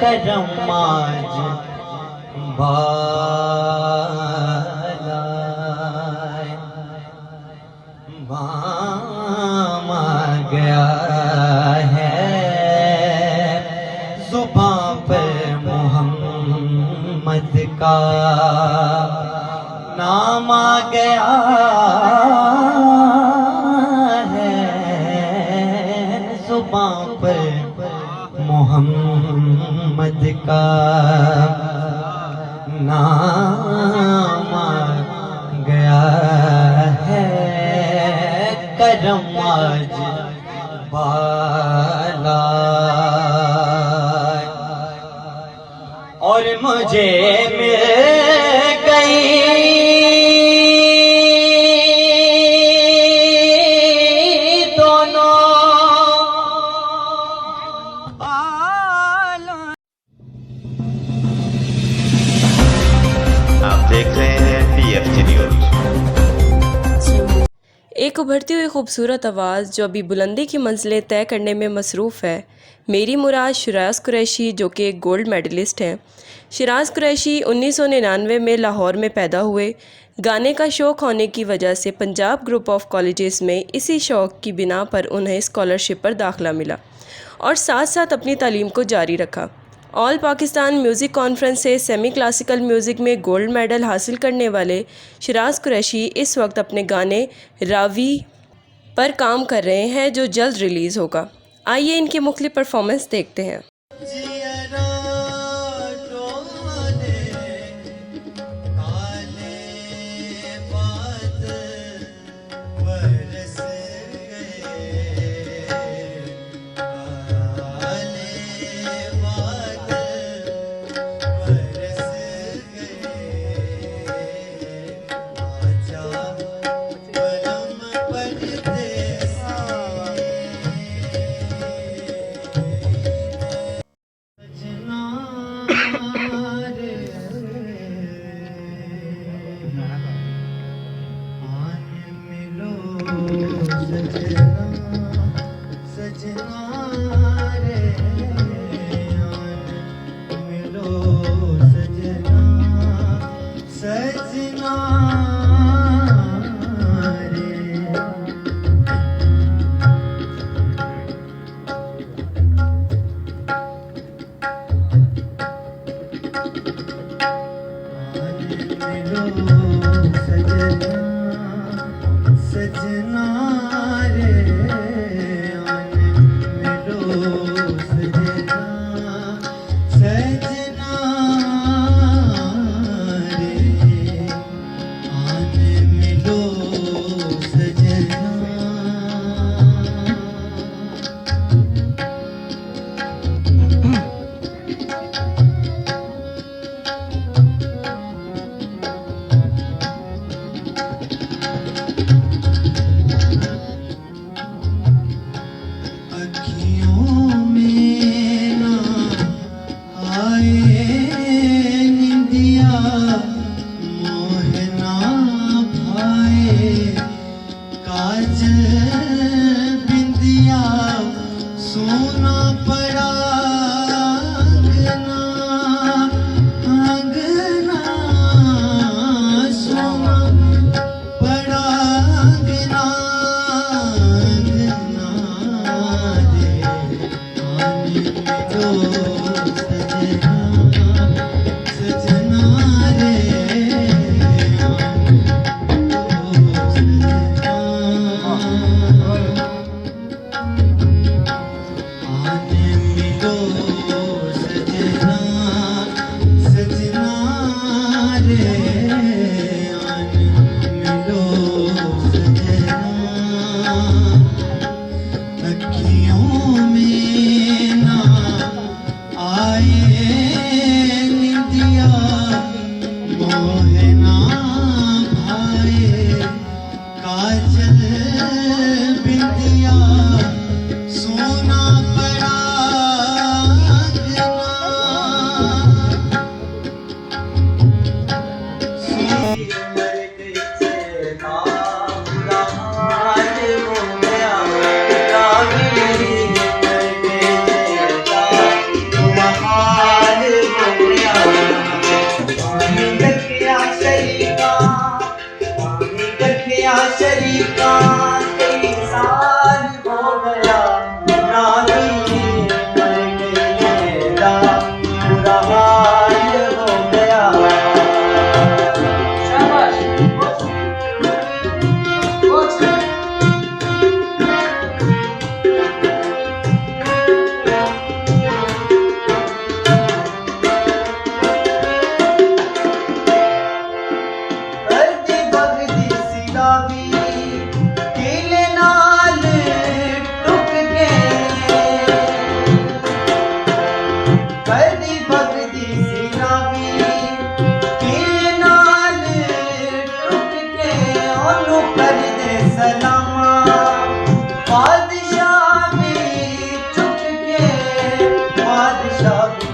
करम आज बाम गया है जुबां पर मोहम्मद का नाम आ गया है जुबां पर मोहम्मद का नाम आ गया है करम आज बाला और मुझे मिल गई दोनों आप देख रहे हैं PFG न्यूज़। एक उभरती हुई खूबसूरत आवाज़ जो अभी बुलंदी की मंजिलें तय करने में मसरूफ़ है। मेरी मुराद शिराज़ कुरैशी जो कि एक गोल्ड मेडलिस्ट हैं। शिराज़ कुरैशी 1999 में लाहौर में पैदा हुए। गाने का शौक़ होने की वजह से पंजाब ग्रुप ऑफ कॉलेजेस में इसी शौक़ की बिना पर उन्हें स्कॉलरशिप पर दाखिला मिला और साथ साथ अपनी तालीम को जारी रखा। ऑल पाकिस्तान म्यूज़िक कॉन्फ्रेंस से सेमी क्लासिकल म्यूज़िक में गोल्ड मेडल हासिल करने वाले शिराज़ कुरैशी इस वक्त अपने गाने रावी पर काम कर रहे हैं जो जल्द रिलीज़ होगा। आइए इनकी मुख्तलिफ परफॉर्मेंस देखते हैं। दी भगदी सिरावी के नाल टुट के ओनू कर दे सलामा बादशाह भी चुक के बादशाह